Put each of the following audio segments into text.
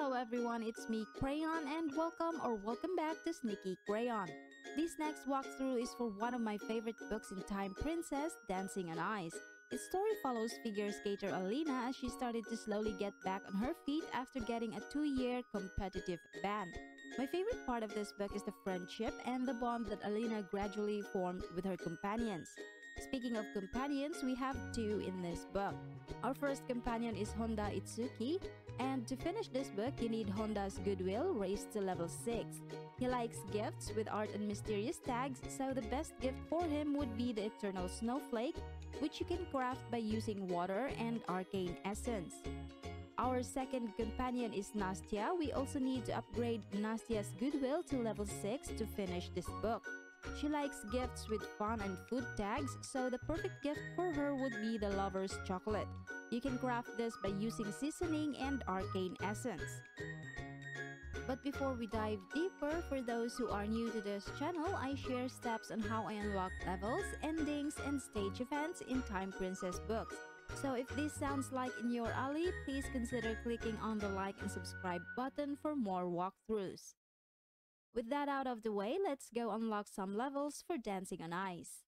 Hello everyone, it's me Crayon and welcome back to Sneaky Crayon. This next walkthrough is for one of my favorite books in time, Princess Dancing on Ice. Its story follows figure skater Alina as she started to slowly get back on her feet after getting a 2-year competitive ban. My favorite part of this book is the friendship and the bond that Alina gradually formed with her companions. Speaking of companions, we have two in this book. Our first companion is Honda Itsuki, and to finish this book, you need Honda's goodwill raised to level 6. He likes gifts with art and mysterious tags, so the best gift for him would be the Eternal Snowflake, which you can craft by using water and arcane essence. Our second companion is Nastya. We also need to upgrade Nastya's goodwill to level 6 to finish this book. She likes gifts with fun and food tags, so the perfect gift for her would be the Lover's Chocolate. You can craft this by using seasoning and arcane essence. But before we dive deeper, for those who are new to this channel, I share steps on how I unlock levels, endings, and stage events in Time Princess books. So if this sounds like in your alley, please consider clicking on the like and subscribe button for more walkthroughs. With that out of the way, let's go unlock some levels for Dancing on Ice.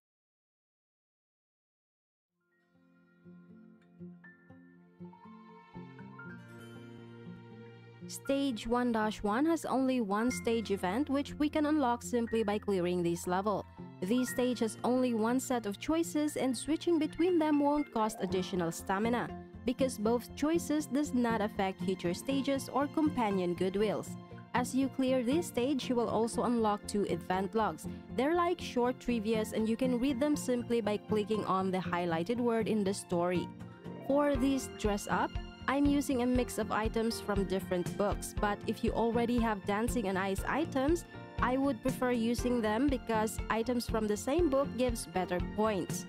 Stage 1-1 has only one stage event which we can unlock simply by clearing this level. This stage has only one set of choices and switching between them won't cost additional stamina, because both choices does not affect future stages or companion goodwills. As you clear this stage, you will also unlock 2 event logs. They're like short trivias and you can read them simply by clicking on the highlighted word in the story. For this dress up, I'm using a mix of items from different books, but if you already have Dancing on Ice items, I would prefer using them because items from the same book gives better points.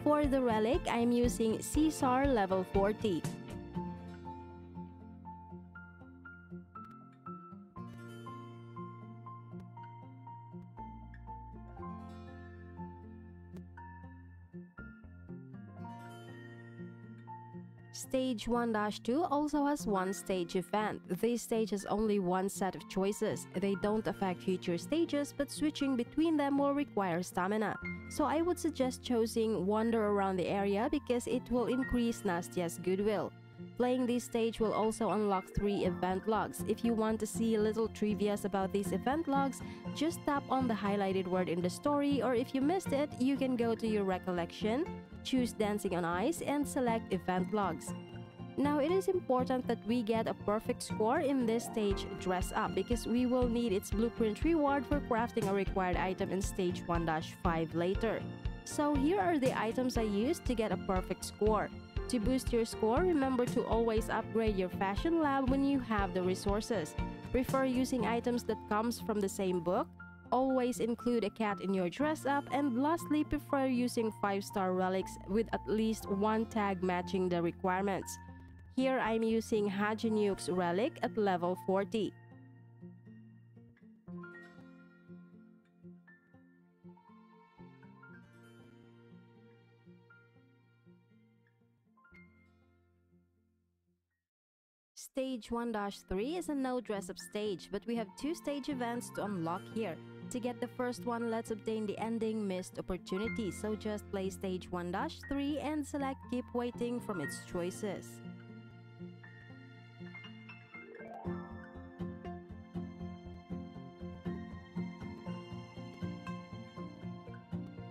For the relic, I'm using Caesar level 40. Stage 1-2 also has one stage event. This stage has only one set of choices. They don't affect future stages, but switching between them will require stamina. So I would suggest choosing Wander around the area because it will increase Nastya's goodwill. Playing this stage will also unlock 3 event logs. If you want to see little trivias about these event logs, just tap on the highlighted word in the story, or if you missed it, you can go to your recollection, choose Dancing on Ice, and select event logs. Now it is important that we get a perfect score in this stage dress up because we will need its blueprint reward for crafting a required item in stage 1-5 later. So here are the items I used to get a perfect score. To boost your score, remember to always upgrade your fashion lab when you have the resources. Prefer using items that comes from the same book. Always include a cat in your dress up, and lastly, prefer using 5-star relics with at least one tag matching the requirements. Here I'm using Hajinyuk's relic at level 40. Stage 1-3 is a no dress-up stage, but we have 2 stage events to unlock here. To get the first one, let's obtain the ending Missed Opportunity, so just play stage 1-3 and select Keep Waiting from its choices.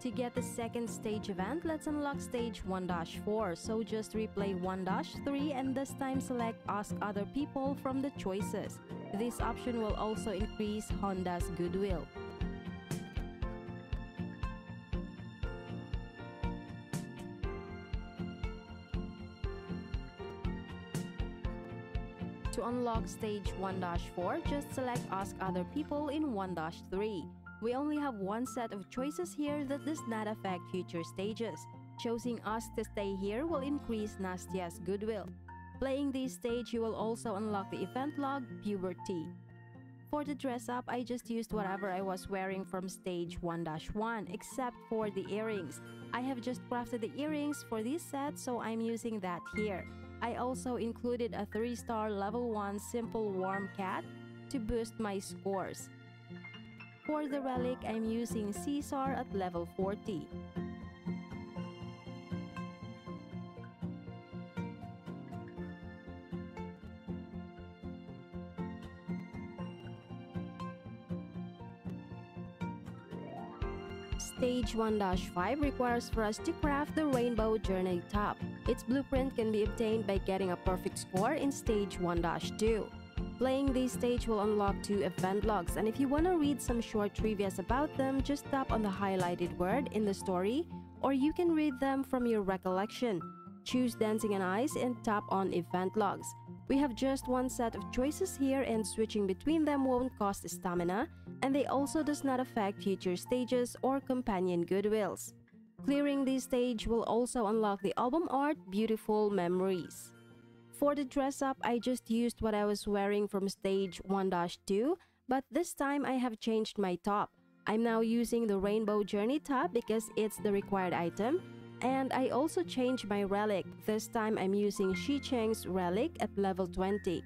To get the second stage event, let's unlock stage 1-4, so just replay 1-3 and this time select Ask Other People from the choices. This option will also increase Honda's goodwill. To unlock stage 1-4, just select Ask Other People in 1-3. We only have one set of choices here that does not affect future stages. Choosing Ask to stay here will increase Nastya's goodwill. Playing this stage, you will also unlock the event log, Puberty. For the dress up, I just used whatever I was wearing from stage 1-1, except for the earrings. I have just crafted the earrings for this set, so I'm using that here. I also included a 3-star level 1 simple warm cat to boost my scores. For the relic, I'm using Caesar at level 40. Stage 1-5 requires for us to craft the Rainbow Journey Top. Its blueprint can be obtained by getting a perfect score in Stage 1-2. Playing this stage will unlock 2 event logs, and if you want to read some short trivias about them, just tap on the highlighted word in the story, or you can read them from your recollection. Choose Dancing on Ice and tap on event logs. We have just one set of choices here, and switching between them won't cost stamina, and they also does not affect future stages or companion goodwills. Clearing this stage will also unlock the album art Beautiful Memories. For the dress up, I just used what I was wearing from stage 1-2, but this time I have changed my top. I'm now using the Rainbow Journey top because it's the required item, and I also changed my relic. This time I'm using Shi Cheng's relic at level 20.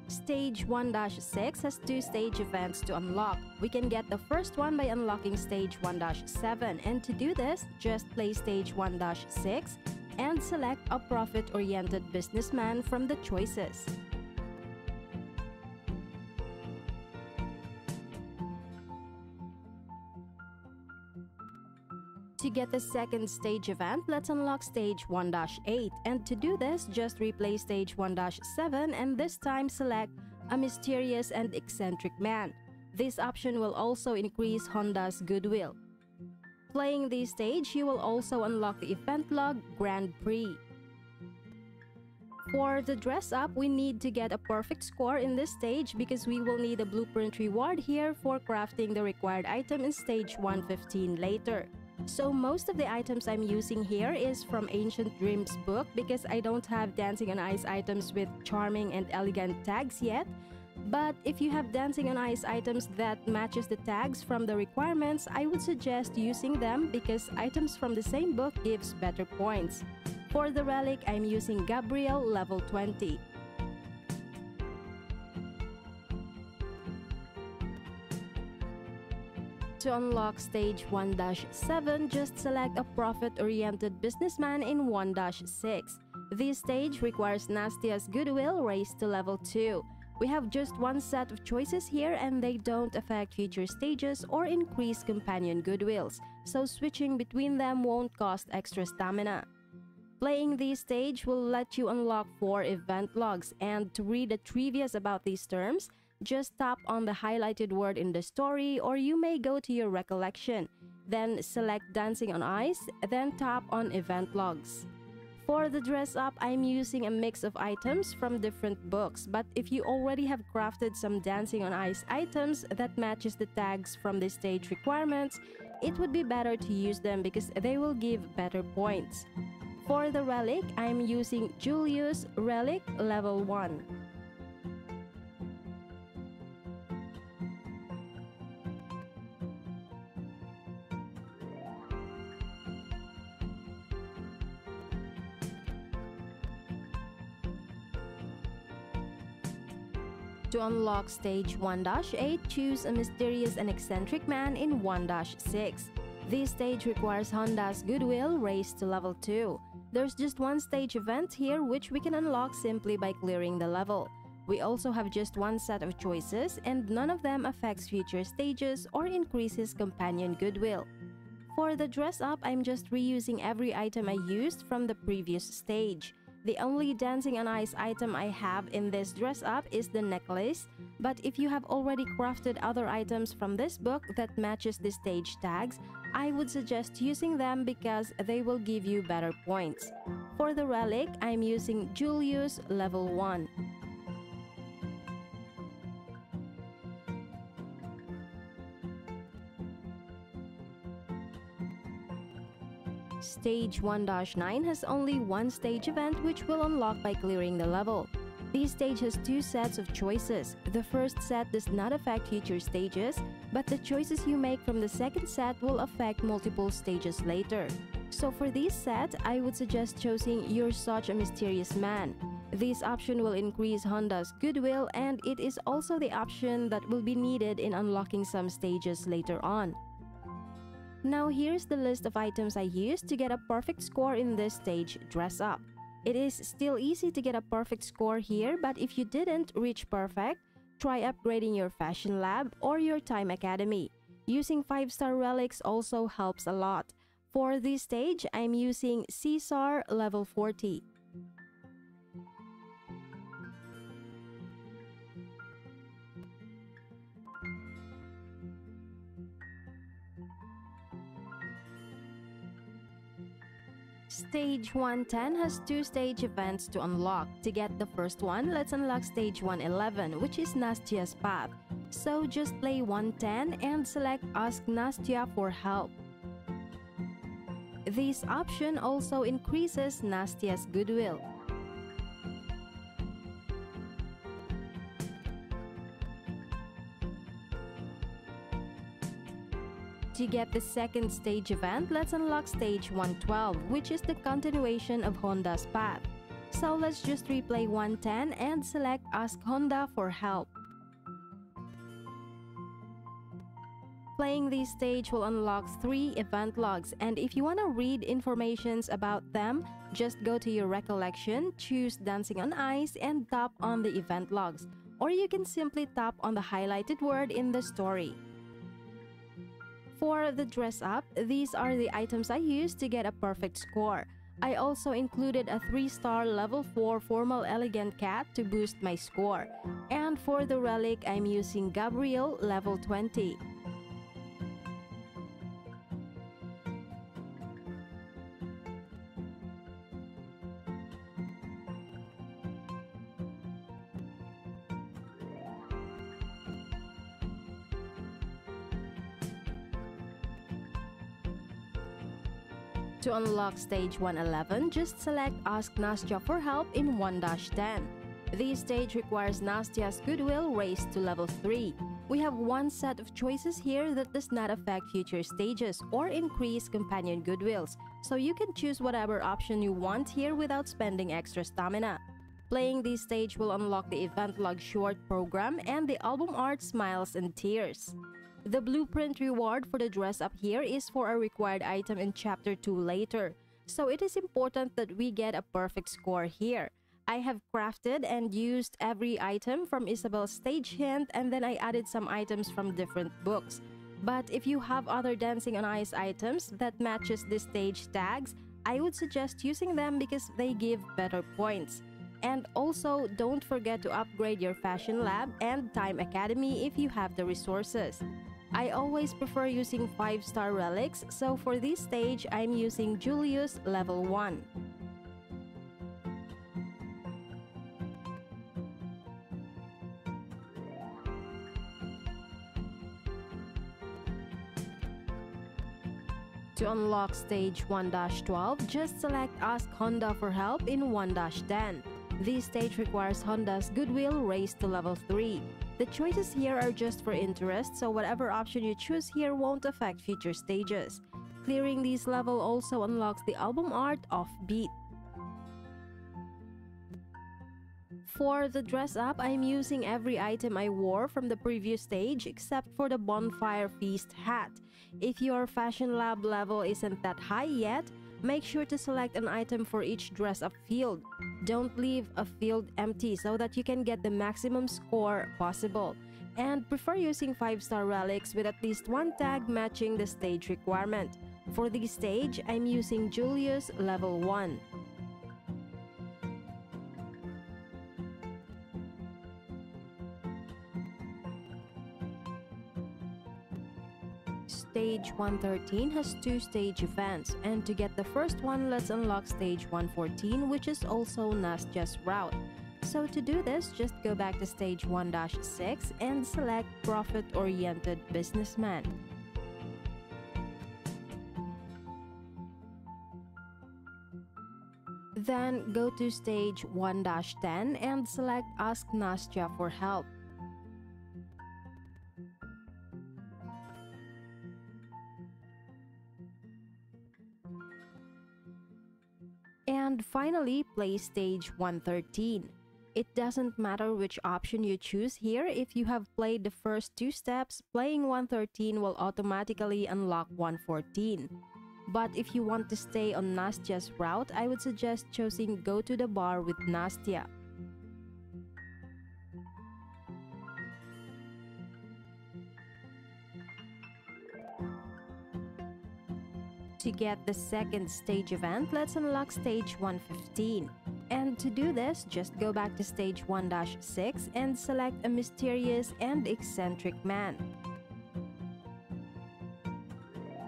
Stage 1-6 has 2 stage events to unlock. We can get the first one by unlocking Stage 1-7, and to do this, just play Stage 1-6 and select a profit-oriented businessman from the choices. To get the second stage event, let's unlock Stage 1-8, and to do this, just replay Stage 1-7 and this time select a mysterious and eccentric man. This option will also increase Honda's goodwill. Playing this stage, you will also unlock the event log Grand Prix. For the dress up, we need to get a perfect score in this stage because we will need a blueprint reward here for crafting the required item in Stage 115 later. So most of the items I'm using here is from Ancient Dreams book because I don't have Dancing on Ice items with charming and elegant tags yet. But if you have Dancing on Ice items that matches the tags from the requirements, I would suggest using them because items from the same book gives better points. For the relic, I'm using Gabriel level 20. To unlock Stage 1-7, just select a profit-oriented businessman in 1-6. This stage requires Nastia's goodwill raised to level 2. We have just one set of choices here and they don't affect future stages or increase companion goodwills, so switching between them won't cost extra stamina. Playing this stage will let you unlock 4 event logs, and to read the trivias about these terms, just tap on the highlighted word in the story, or you may go to your recollection. Then select Dancing on Ice, then tap on event logs. For the dress up, I'm using a mix of items from different books, but if you already have crafted some Dancing on Ice items that matches the tags from the stage requirements, it would be better to use them because they will give better points. For the relic, I'm using Julius Relic level 1. To unlock Stage 1-8, choose a mysterious and eccentric man in 1-6. This stage requires Honda's goodwill raised to level 2. There's just one stage event here which we can unlock simply by clearing the level. We also have just one set of choices and none of them affects future stages or increases companion goodwill. For the dress up, I'm just reusing every item I used from the previous stage. The only Dancing on Ice item I have in this dress up is the necklace, but if you have already crafted other items from this book that matches the stage tags, I would suggest using them because they will give you better points. For the relic, I'm using Julius level 1. Stage 1-9 has only one stage event which will unlock by clearing the level. This stage has two sets of choices. The first set does not affect future stages, but the choices you make from the second set will affect multiple stages later. So for this set, I would suggest choosing You're Such a Mysterious Man. This option will increase Honda's goodwill, and it is also the option that will be needed in unlocking some stages later on. Now here's the list of items I used to get a perfect score in this stage Dress Up. It is still easy to get a perfect score here, but if you didn't reach perfect, try upgrading your Fashion Lab or your Time Academy. Using 5-star relics also helps a lot. For this stage, I'm using Caesar level 40. Stage 110 has two stage events to unlock. To get the first one, let's unlock Stage 111, which is Nastia's Path. So just play 110 and select Ask Nastia for help. This option also increases Nastia's goodwill. To get the second stage event, let's unlock Stage 112, which is the continuation of Honda's Path. So let's just replay 110 and select Ask Honda for help. Playing this stage will unlock 3 event logs, and if you want to read informations about them, just go to your recollection, choose Dancing on Ice, and tap on the event logs. Or you can simply tap on the highlighted word in the story. For the Dress Up, these are the items I used to get a perfect score. I also included a 3-star level 4 Formal Elegant Cat to boost my score. And for the relic, I'm using Gabriel level 20. To unlock Stage 111, just select Ask Nastia for help in 1-10. This stage requires Nastia's goodwill raised to level 3. We have one set of choices here that does not affect future stages or increase companion goodwills, so you can choose whatever option you want here without spending extra stamina. Playing this stage will unlock the Event Log Short program and the album art Smiles and Tears. The blueprint reward for the Dress Up here is for a required item in Chapter 2 later, so it is important that we get a perfect score here. I have crafted and used every item from Isabel's stage hint, and then I added some items from different books. But if you have other Dancing on Ice items that matches the stage tags, I would suggest using them because they give better points. And also, don't forget to upgrade your Fashion Lab and Time Academy if you have the resources. I always prefer using 5-star relics, so for this stage, I'm using Julius level 1. To unlock Stage 1-12, just select Ask Honda for help in 1-10. This stage requires Honda's goodwill raised to level 3. The choices here are just for interest, so whatever option you choose here won't affect future stages. Clearing this level also unlocks the album art Offbeat. For the Dress Up, I'm using every item I wore from the previous stage except for the Bonfire Feast hat. If your Fashion Lab level isn't that high yet, make sure to select an item for each Dress Up field. Don't leave a field empty so that you can get the maximum score possible. And prefer using 5-star relics with at least one tag matching the stage requirement. For this stage, I'm using Julius level 1. Stage 113 has 2 stage events, and to get the first one, let's unlock Stage 114, which is also Nastia's route. So to do this, just go back to Stage 1-6 and select Profit-Oriented Businessman. Then go to stage 1-10 and select Ask Nastya for help. And finally, play stage 113. It doesn't matter which option you choose here. If you have played the first two steps, playing 113 will automatically unlock 114. But if you want to stay on Nastya's route, I would suggest choosing Go to the Bar with Nastya. To get the second stage event, let's unlock stage 115. And to do this, just go back to stage 1-6 and select a mysterious and eccentric man.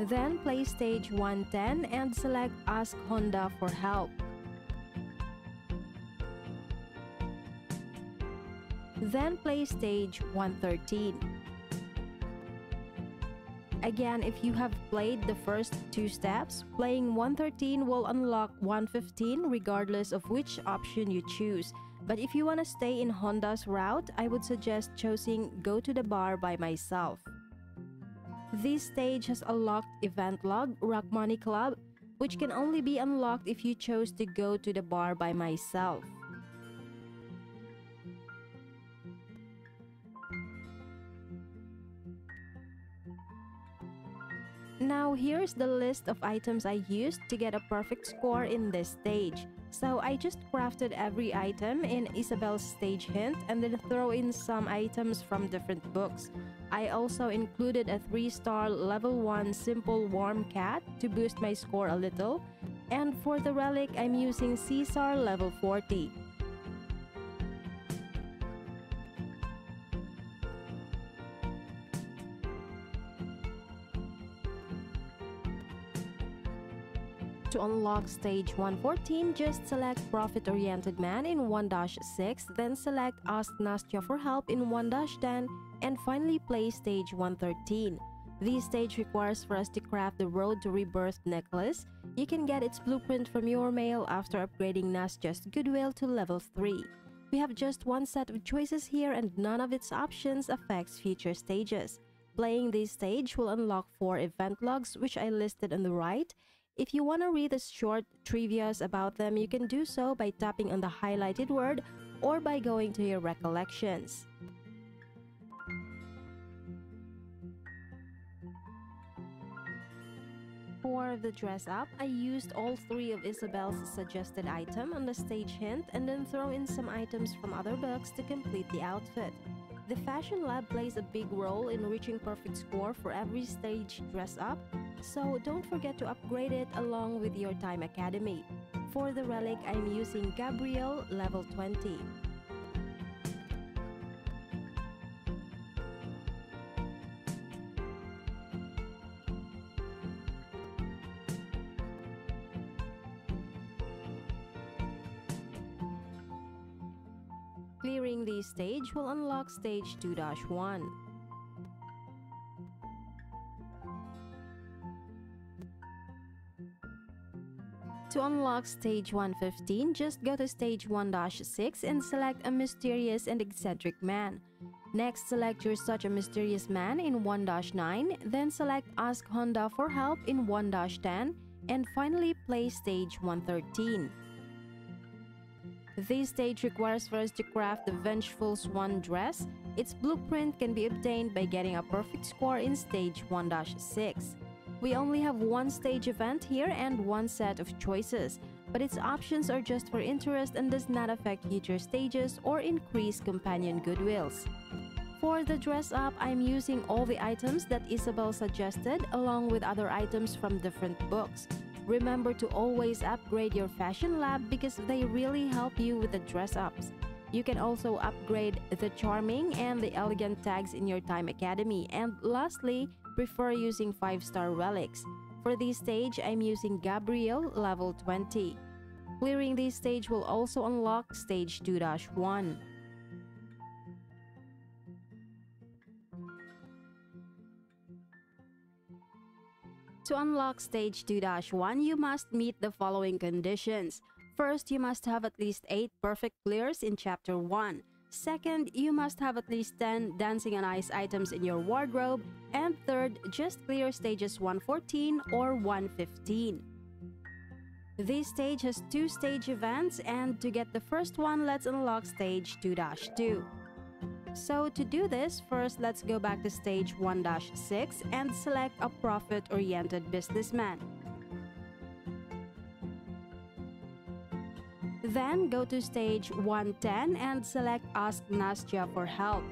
Then play stage 110 and select Ask Honda for help. Then play stage 113. Again, if you have played the first two steps, playing 113 will unlock 115 regardless of which option you choose. But if you want to stay in Honda's route, I would suggest choosing Go to the Bar by myself. This stage has a locked event log, Rock Money Club, which can only be unlocked if you chose to Go to the Bar by myself. Now here's the list of items I used to get a perfect score in this stage. So I just crafted every item in Isabel's stage hint and then throw in some items from different books. I also included a 3-star level 1 simple warm cat to boost my score a little. And for the relic, I'm using Caesar level 40. To unlock stage 114, just select Profit-Oriented Man in 1-6, then select Ask Nastya for help in 1-10, and finally play stage 113. This stage requires for us to craft the Road to Rebirth necklace. You can get its blueprint from your mail after upgrading Nastya's Goodwill to level 3. We have just one set of choices here and none of its options affects future stages. Playing this stage will unlock 4 event logs, which I listed on the right. If you want to read the short trivias about them, you can do so by tapping on the highlighted word or by going to your recollections. For the dress up, I used all 3 of Isabel's suggested items on the stage hint and then throw in some items from other books to complete the outfit. The Fashion Lab plays a big role in reaching perfect score for every stage dress up, so don't forget to upgrade it along with your Time Academy. For the relic, I'm using Gabrielle level 20. Clearing this stage will unlock stage 2-1. To unlock stage 115, just go to stage 1-6 and select a mysterious and eccentric man. Next, select You're Such a Mysterious Man in 1-9, then select Ask Honda for help in 1-10, and finally play stage 113. This stage requires for us to craft the Vengeful Swan dress. Its blueprint can be obtained by getting a perfect score in stage 1-6. We only have one stage event here and one set of choices, but its options are just for interest and does not affect future stages or increase companion goodwills. For the dress up, I'm using all the items that Isabel suggested along with other items from different books. Remember to always upgrade your Fashion Lab because they really help you with the dress ups. You can also upgrade the Charming and the Elegant tags in your Time Academy. And lastly, prefer using 5-star relics. For this stage, I'm using Gabrielle level 20. Clearing this stage will also unlock stage 2-1. To unlock stage 2-1, you must meet the following conditions. First, you must have at least 8 perfect clears in Chapter 1. Second, you must have at least 10 Dancing on Ice items in your wardrobe. And third, just clear stages 114 or 115. This stage has 2 stage events, and to get the first one, let's unlock stage 2-2. So to do this, first let's go back to stage 1-6 and select a profit-oriented businessman. Then go to stage 110 and select Ask Nastya for help.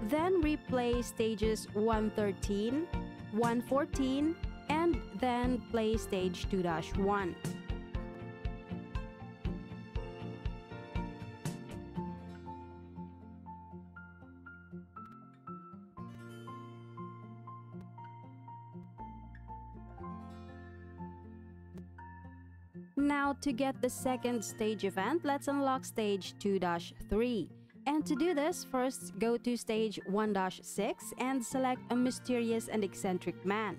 Then replay stages 113, 114, and then play stage 2-1. Now to get the second stage event, let's unlock stage 2-3. And to do this, first go to stage 1-6 and select a mysterious and eccentric man.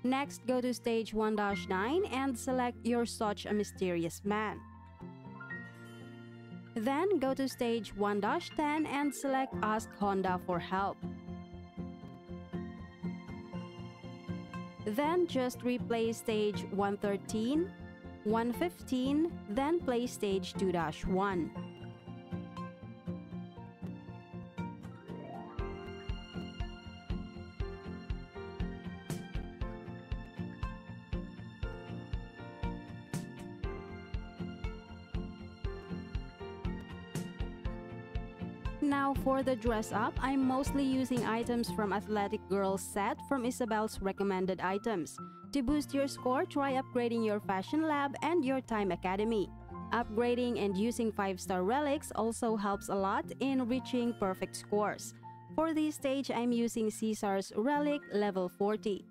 Next, go to stage 1-9 and select You're Such a Mysterious Man. Then go to stage 1-10 and select Ask Honda for help. Then just replay stage 113, 115, then play stage 2-1. Now for the dress up, I'm mostly using items from Athletic Girls set from Isabel's recommended items. To boost your score, try upgrading your Fashion Lab and your Time Academy. Upgrading and using 5-star relics also helps a lot in reaching perfect scores. For this stage, I'm using Caesar's Relic level 40.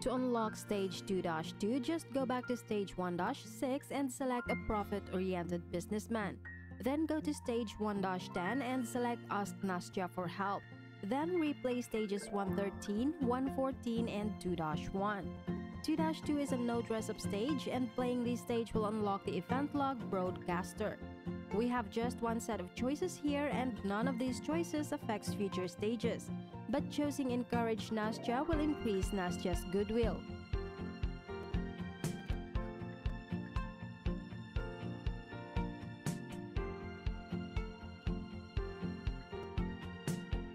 To unlock stage 2-2, just go back to stage 1-6 and select a profit-oriented businessman. Then go to stage 1-10 and select Ask Nastya for help. Then replay stages 113, 114, and 2-1. 2-2 is a no dress-up stage, and playing this stage will unlock the event log broadcaster. We have just one set of choices here, and none of these choices affects future stages. But choosing Encourage Nastya will increase Nastya's goodwill.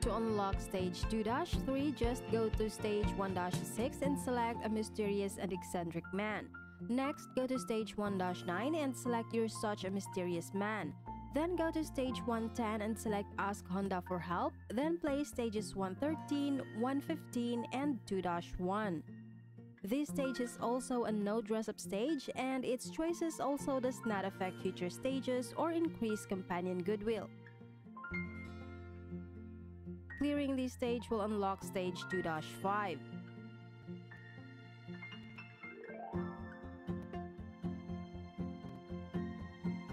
To unlock stage 2-3, just go to stage 1-6 and select a mysterious and eccentric man. Next, go to stage 1-9 and select You're Such a Mysterious Man. Then go to stage 110 and select Ask Honda for help. Then play stages 113, 115, and 2-1. This stage is also a no dress-up stage, and its choices also does not affect future stages or increase companion goodwill. Clearing this stage will unlock stage 2-5.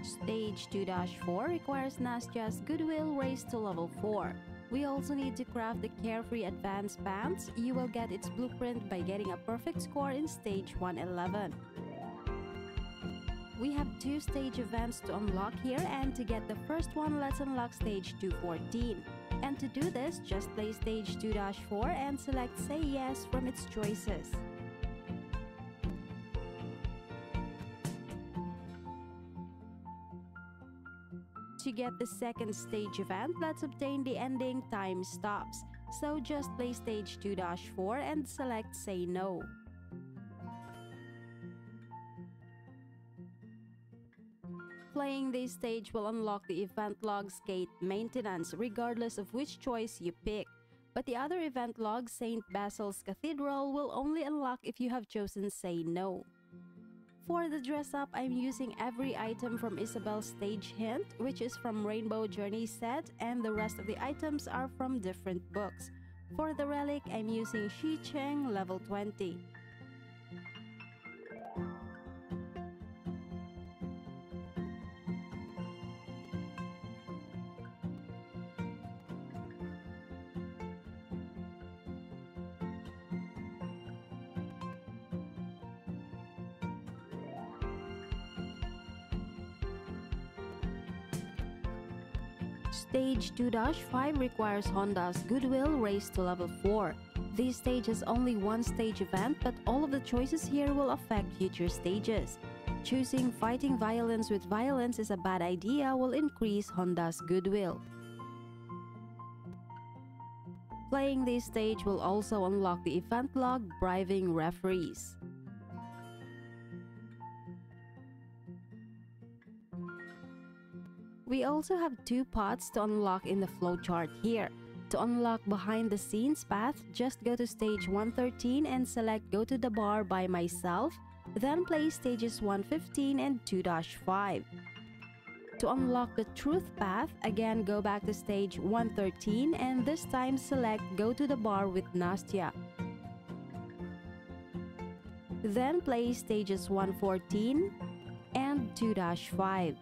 Stage 2-4 requires Nastya's goodwill raised to level 4. We also need to craft the Carefree Advanced Pants. You will get its blueprint by getting a perfect score in stage 111. We have 2 stage events to unlock here, and to get the first one, let's unlock stage 214. And to do this, just play stage 2-4 and select Say Yes from its choices. To get the second stage event, let's obtain the ending Time Stops. So just play stage 2-4 and select Say No. Playing this stage will unlock the event log's gate maintenance regardless of which choice you pick. But the other event log, St. Basil's Cathedral, will only unlock if you have chosen Say No. For the dress up, I'm using every item from Isabel's Stage Hint, which is from Rainbow Journey set, and the rest of the items are from different books. For the relic, I'm using Shi Cheng level 20. Stage 2-5 requires Honda's Goodwill raised to level 4. This stage has only one stage event, but all of the choices here will affect future stages. Choosing Fighting Violence with Violence is a bad idea will increase Honda's Goodwill. Playing this stage will also unlock the event log Bribing Referees. We also have 2 pots to unlock in the flowchart here. To unlock Behind the Scenes path, just go to stage 113 and select Go to the Bar by Myself, then play stages 115 and 2-5. To unlock the Truth path, again go back to stage 113 and this time select Go to the Bar with Nastya. Then play stages 114 and 2-5.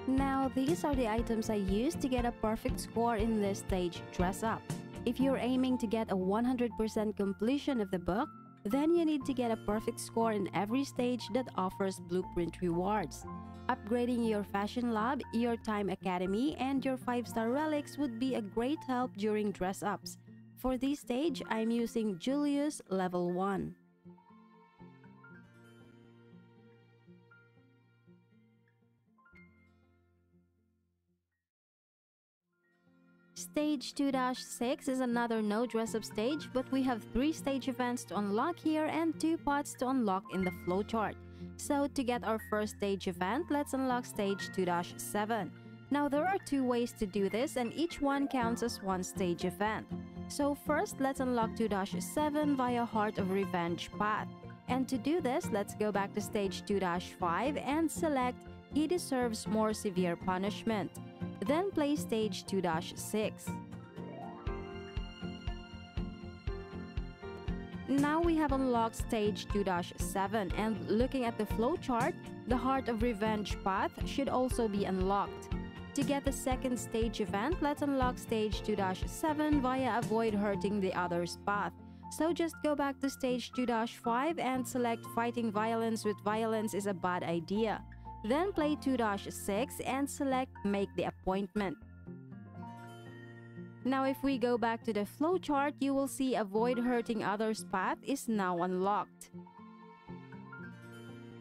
Now, these are the items I used to get a perfect score in this stage Dress Up. If you're aiming to get a 100% completion of the book, then you need to get a perfect score in every stage that offers blueprint rewards. Upgrading your Fashion Lab, your Time Academy, and your 5-star relics would be a great help during Dress Ups. For this stage, I'm using Julius level 1. Stage 2-6 is another no dress-up stage, but we have 3 stage events to unlock here and 2 pots to unlock in the flowchart. So to get our first stage event, let's unlock stage 2-7. Now there are 2 ways to do this and each one counts as one stage event. So first, let's unlock 2-7 via Heart of Revenge path. And to do this, let's go back to stage 2-5 and select He Deserves More Severe Punishment. Then play stage 2-6. Now we have unlocked stage 2-7 and looking at the flowchart, the Heart of Revenge path should also be unlocked. To get the second stage event, let's unlock stage 2-7 via Avoid Hurting the Others path. So just go back to stage 2-5 and select Fighting Violence with Violence is a bad idea. Then play 2-6 and select Make the Appointment. Now if we go back to the flowchart, you will see Avoid Hurting Others path is now unlocked.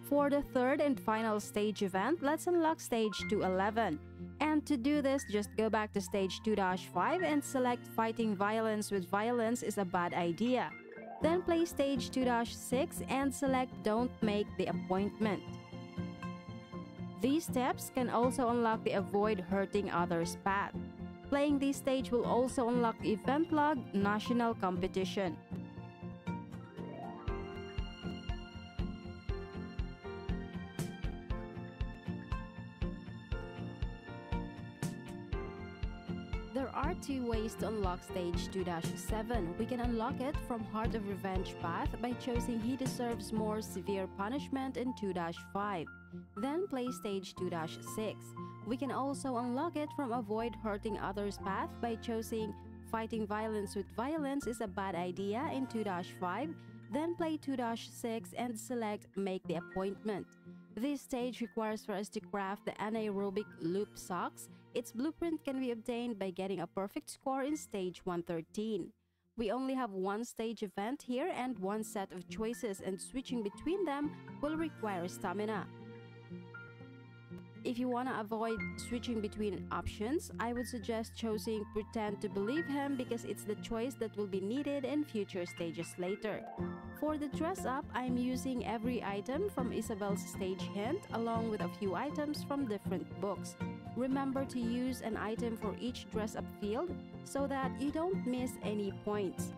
For the third and final stage event, let's unlock stage 2-11. And to do this, just go back to stage 2-5 and select Fighting Violence with Violence is a bad idea. Then play stage 2-6 and select Don't Make the Appointment. These steps can also unlock the Avoid Hurting Others path. Playing this stage will also unlock the event log National Competition. There are 2 ways to unlock stage 2-7. We can unlock it from Heart of Revenge path by choosing He Deserves More Severe Punishment in 2-5. Then play stage 2-6. We can also unlock it from Avoid Hurting Others path by choosing Fighting Violence with Violence is a bad idea in 2-5. Then play 2-6 and select Make the Appointment. This stage requires for us to craft the anaerobic loop socks. Its blueprint can be obtained by getting a perfect score in stage 113. We only have 1 stage event here and 1 set of choices, and switching between them will require stamina. If you want to avoid switching between options, I would suggest choosing Pretend to Believe Him because it's the choice that will be needed in future stages later. For the dress up, I'm using every item from Isabel's stage hint along with a few items from different books. Remember to use an item for each dress up field so that you don't miss any points.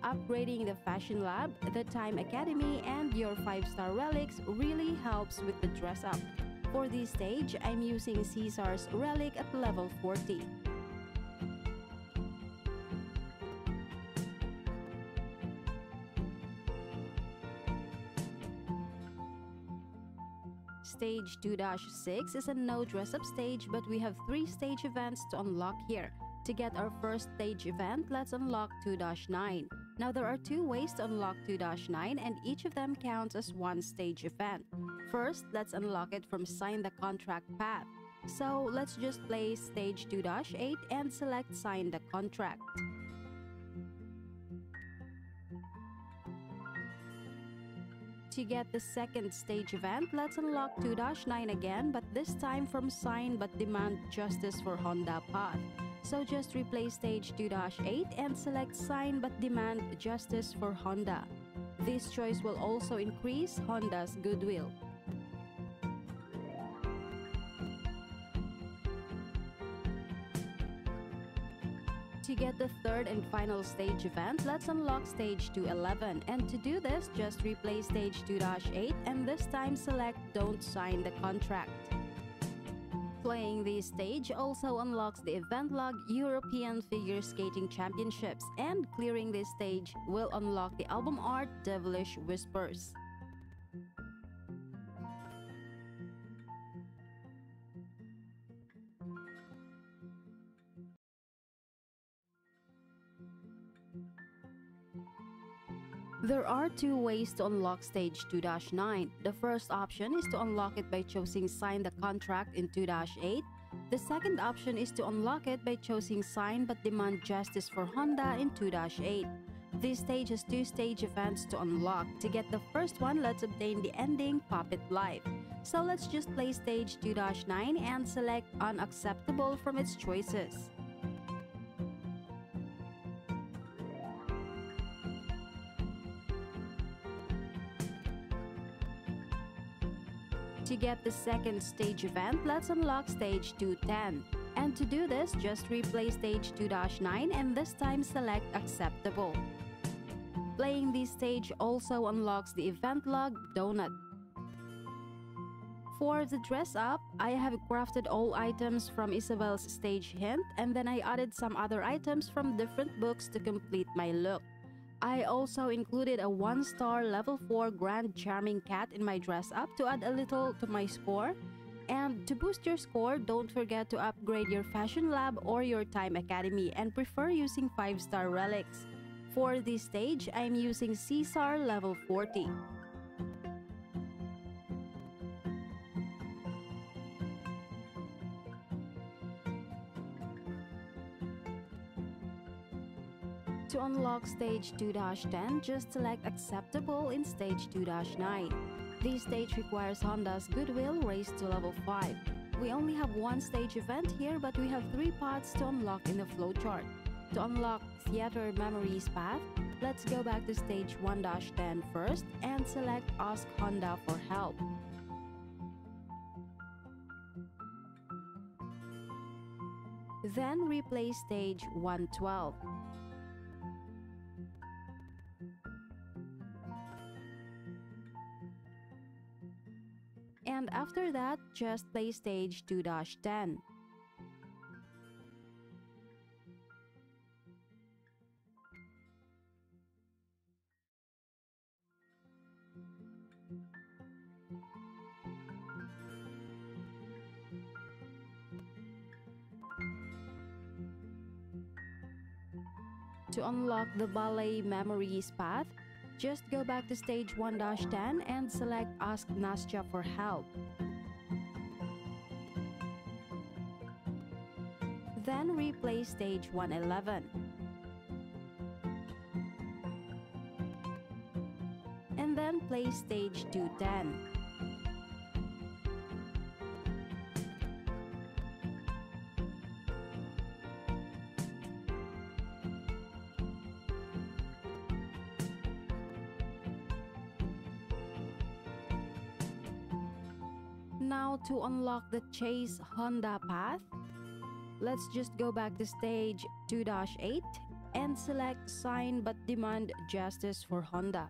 Upgrading the Fashion Lab, the Time Academy, and your 5-star relics really helps with the dress up. For this stage, I'm using Caesar's relic at level 40. Stage 2-6 is a no dress-up stage, but we have 3 stage events to unlock here. To get our first stage event, let's unlock 2-9. Now there are two ways to unlock 2-9 and each of them counts as one stage event. First, let's unlock it from Sign the Contract path. So let's just play stage 2-8 and select Sign the Contract. To get the second stage event, let's unlock 2-9 again, but this time from Sign but Demand Justice for Honda path. So just replay stage 2-8 and select Sign but Demand Justice for Honda. This choice will also increase Honda's goodwill. To get the third and final stage event, let's unlock stage 2-11. And to do this, just replay stage 2-8 and this time select Don't Sign the Contract. Playing this stage also unlocks the event log European Figure Skating Championships, and clearing this stage will unlock the album art Devilish Whispers. There are two ways to unlock stage 2-9. The first option is to unlock it by choosing Sign the Contract in 2-8. The second option is to unlock it by choosing Sign but Demand Justice for Honda in 2-8. This stage has two stage events to unlock. To get the first one, let's obtain the ending Puppet Life. So let's just play stage 2-9 and select Unacceptable from its choices. To get the second stage event, let's unlock stage 2-10. And to do this, just replay stage 2-9 and this time select Acceptable. Playing this stage also unlocks the event log Donut. For the dress up, I have crafted all items from Isabel's stage hint and then I added some other items from different books to complete my look. I also included a 1-star level 4 Grand Charming Cat in my dress up to add a little to my score. And to boost your score, don't forget to upgrade your Fashion Lab or your Time Academy and prefer using 5-star relics. For this stage, I'm using Caesar level 40. To unlock stage 2-10, just select Acceptable in stage 2-9. This stage requires Honda's goodwill raised to level 5. We only have one stage event here, but we have 3 paths to unlock in the flowchart. To unlock Theater Memories path, let's go back to stage 1-10 first and select Ask Honda for Help. Then replay stage 112. And after that, just play stage 2-10. To unlock the Ballet Memories path, just go back to stage 1-10 and select Ask Nastya for Help. Then replay stage 111. And then play stage 210. Now to unlock the Chase Honda path, let's just go back to stage 2-8 and select Sign but Demand Justice for Honda.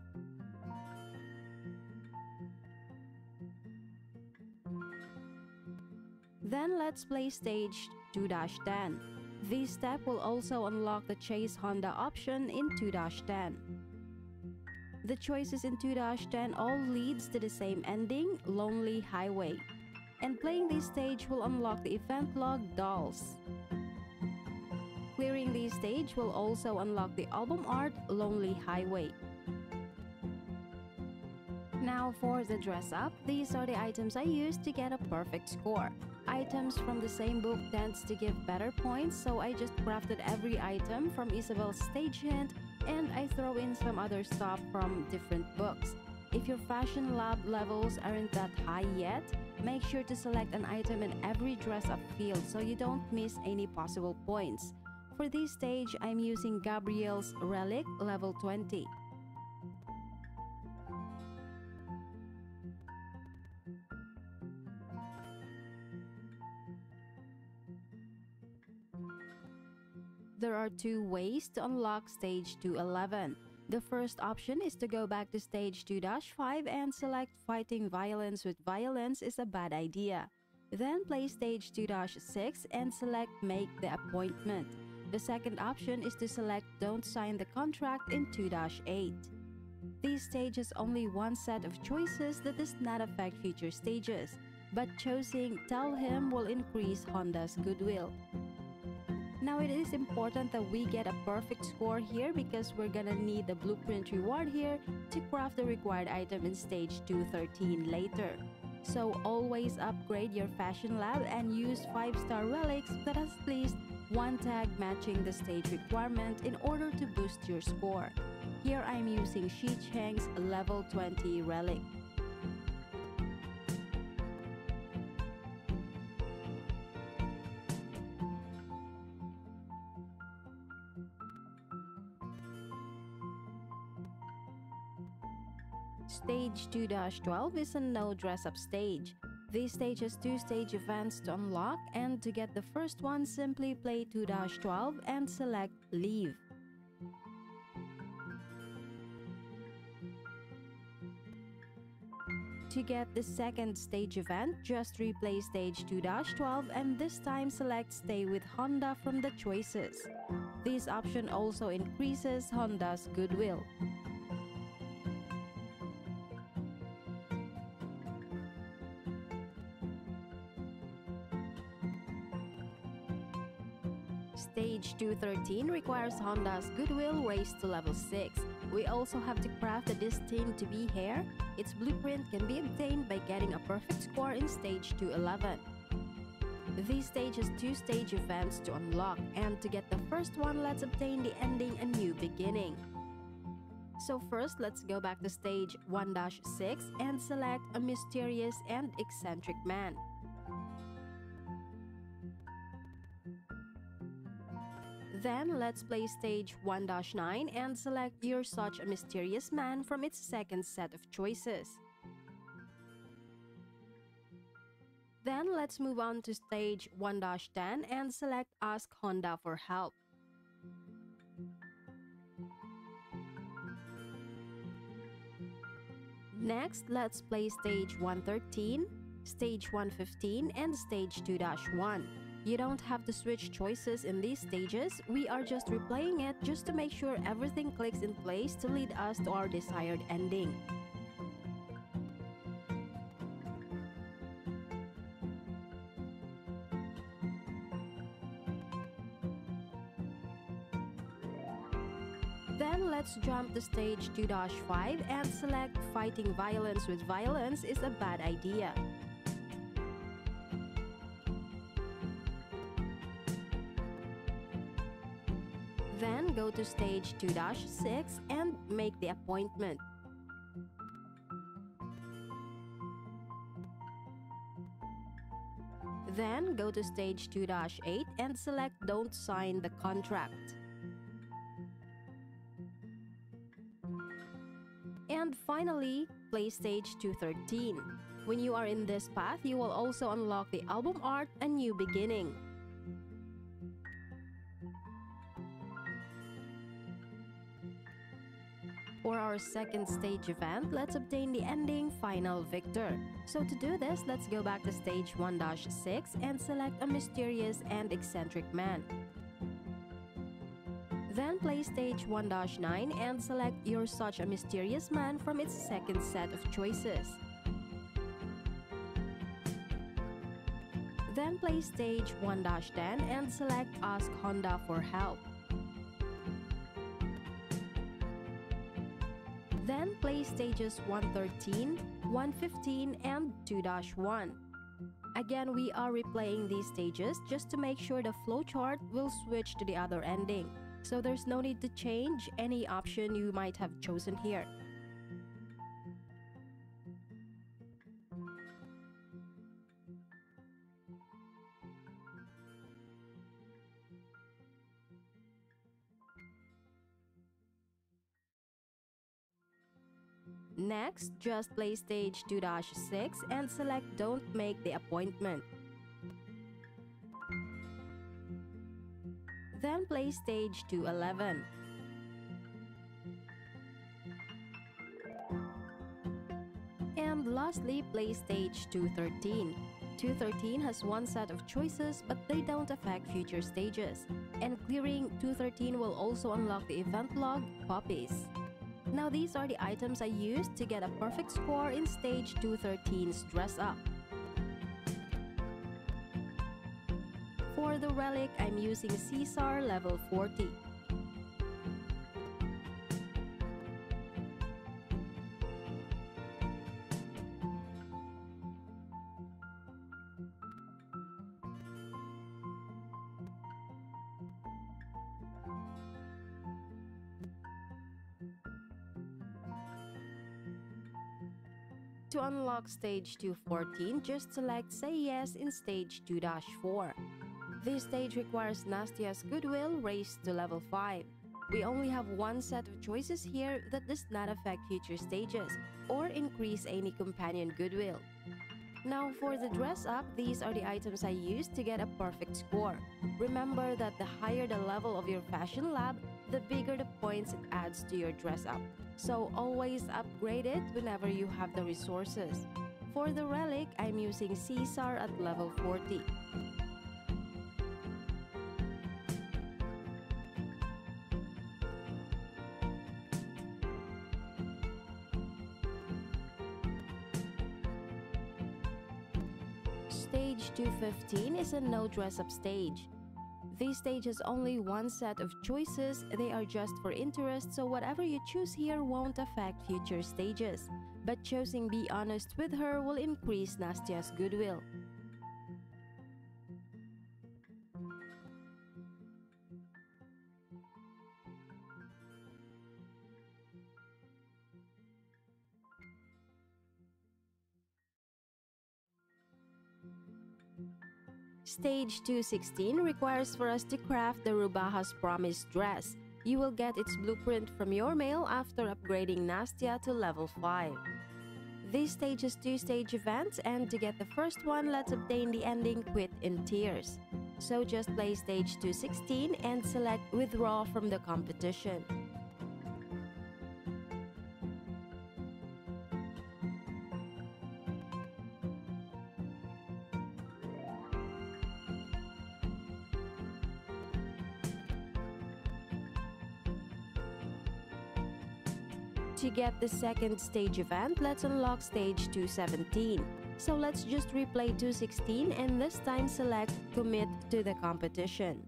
Then let's play stage 2-10. This step will also unlock the Chase Honda option in 2-10. The choices in 2-10 all leads to the same ending, Lonely Highway. And playing this stage will unlock the event log Dolls. Clearing this stage will also unlock the album art Lonely Highway. Now for the dress up, these are the items I used to get a perfect score. Items from the same book tends to give better points, so I just crafted every item from Isabel's stage hint, and I throw in some other stuff from different books. If your fashion lab levels aren't that high yet, make sure to select an item in every dress-up field so you don't miss any possible points. For this stage, I'm using Gabrielle's Relic level 20. There are two ways to unlock stage 211. The first option is to go back to stage 2-5 and select Fighting Violence with Violence is a bad idea. Then play stage 2-6 and select Make the Appointment. The second option is to select Don't Sign the Contract in 2-8. This stage has only one set of choices that does not affect future stages, but choosing Tell Him will increase Honda's goodwill. Now it is important that we get a perfect score here because we're gonna need the blueprint reward here to craft the required item in stage 213 later. So always upgrade your fashion lab and use 5-star relics that has at least one tag matching the stage requirement in order to boost your score. Here I'm using Shi Cheng's level 20 relic. Stage 2-12 is a no dress-up stage. This stage has two stage events to unlock, and to get the first one, simply play 2-12 and select Leave. To get the second stage event, just replay stage 2-12 and this time select Stay with Honda from the choices. This option also increases Honda's goodwill. Stage 213 requires Honda's goodwill raised to level 6. We also have to craft the Destined to Be hair. Its blueprint can be obtained by getting a perfect score in stage 211. This stage has two stage events to unlock, and to get the first one, let's obtain the ending A New Beginning. So first, let's go back to stage 1-6 and select A Mysterious and Eccentric Man. Then, let's play stage 1-9 and select You're Such a Mysterious Man from its second set of choices. Then, let's move on to stage 1-10 and select Ask Honda for Help. Next, let's play stage 113, stage 115, and stage 2-1. You don't have to switch choices in these stages, we are just replaying it just to make sure everything clicks in place to lead us to our desired ending. Then let's jump to stage 2-5 and select Fighting Violence with Violence is a bad idea. Then go to stage 2-6 and make the appointment. Then go to stage 2-8 and select Don't Sign the Contract. And finally, play stage 213. When you are in this path, you will also unlock the album art A New Beginning. For our second stage event, let's obtain the ending Final Victor. So to do this, let's go back to stage 1-6 and select A Mysterious and Eccentric Man. Then play stage 1-9 and select You're Such a Mysterious Man from its second set of choices. Then Then play stage 1-10 and select Ask Honda for help. Then play stages 113, 115, and 2-1. Again, we are replaying these stages just to make sure the flowchart will switch to the other ending. So there's no need to change any option you might have chosen here. Next, just play stage 2-6 and select Don't Make the Appointment. Then play stage 211. And lastly, play stage 213. 213 has one set of choices, but they don't affect future stages. And clearing 213 will also unlock the event log, Puppies. Now these are the items I used to get a perfect score in stage 213's Dress Up. For the relic, I'm using Caesar level 40. To unlock stage 214, just select Say Yes in stage 2-4. This stage requires Nastia's goodwill raised to level 5. We only have one set of choices here that does not affect future stages or increase any companion goodwill. Now for the dress up, these are the items I used to get a perfect score. Remember that the higher the level of your fashion lab, the bigger the points it adds to your dress up. So always upgrade it whenever you have the resources. For the relic, I'm using Caesar at level 40. Stage 215 is a no dress-up stage. This stage has only one set of choices, they are just for interest, so whatever you choose here won't affect future stages. But choosing Be Honest with Her will increase Nastia's goodwill. Stage 216 requires for us to craft the Rubaha's Promise dress. You will get its blueprint from your mail after upgrading Nastia to level 5. This stage has 2-stage events, and to get the first one, let's obtain the ending Quit in Tears. So just play stage 216 and select Withdraw from the competition. To get the second stage event, let's unlock stage 217. So let's just replay 216 and this time select Commit to the competition.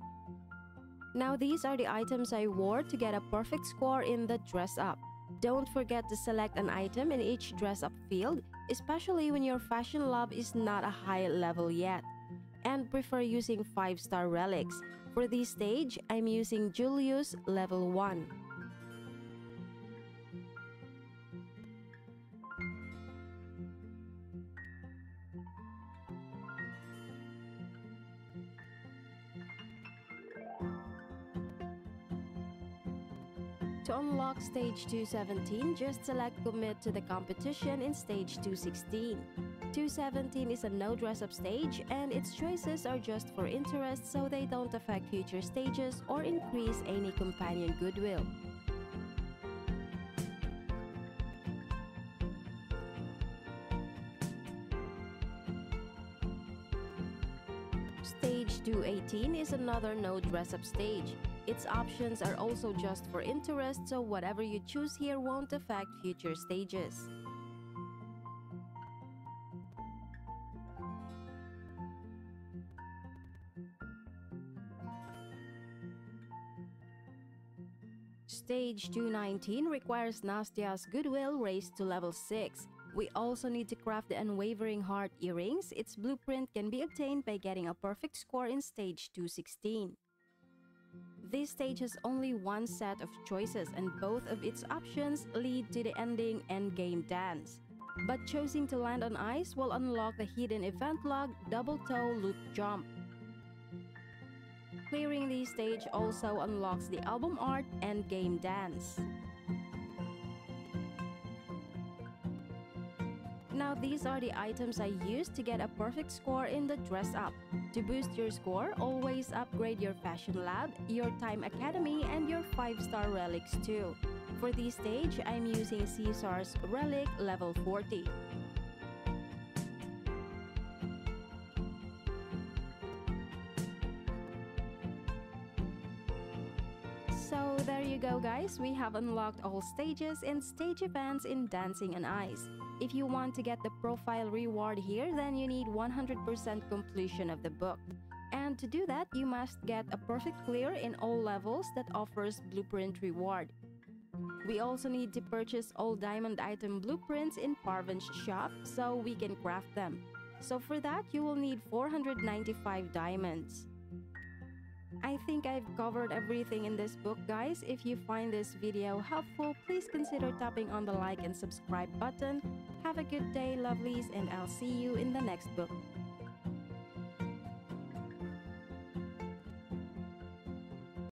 Now these are the items I wore to get a perfect score in the dress up. Don't forget to select an item in each dress up field, especially when your fashion love is not a high level yet. And prefer using 5-star relics. For this stage, I'm using Julius level 1. To unlock stage 217, just select Commit to the competition in stage 216. 217 is a no dress-up stage, and its choices are just for interest, so they don't affect future stages or increase any companion goodwill. Stage 218 is another no dress-up stage. Its options are also just for interest, so whatever you choose here won't affect future stages. Stage 219 requires Nastia's goodwill raised to level 6. We also need to craft the Unwavering Heart earrings. Its blueprint can be obtained by getting a perfect score in Stage 216. This stage has only one set of choices, and both of its options lead to the ending endgame dance. But choosing to land on ice will unlock the hidden event log Double Toe Loop Jump. Clearing this stage also unlocks the album art endgame dance. Now these are the items I used to get a perfect score in the dress up. To boost your score, always upgrade your Fashion Lab, your Time Academy, and your 5-star relics too. For this stage, I'm using Caesar's Relic level 40. So there you go guys, we have unlocked all stages and stage events in Dancing on Ice. If you want to get the profile reward here, then you need 100% completion of the book. And to do that, you must get a perfect clear in all levels that offers blueprint reward. We also need to purchase all diamond item blueprints in Parvan's shop so we can craft them. So for that, you will need 495 diamonds. I think I've covered everything in this book, guys. If you find this video helpful, please consider tapping on the like and subscribe button. Have a good day, lovelies, and I'll see you in the next book.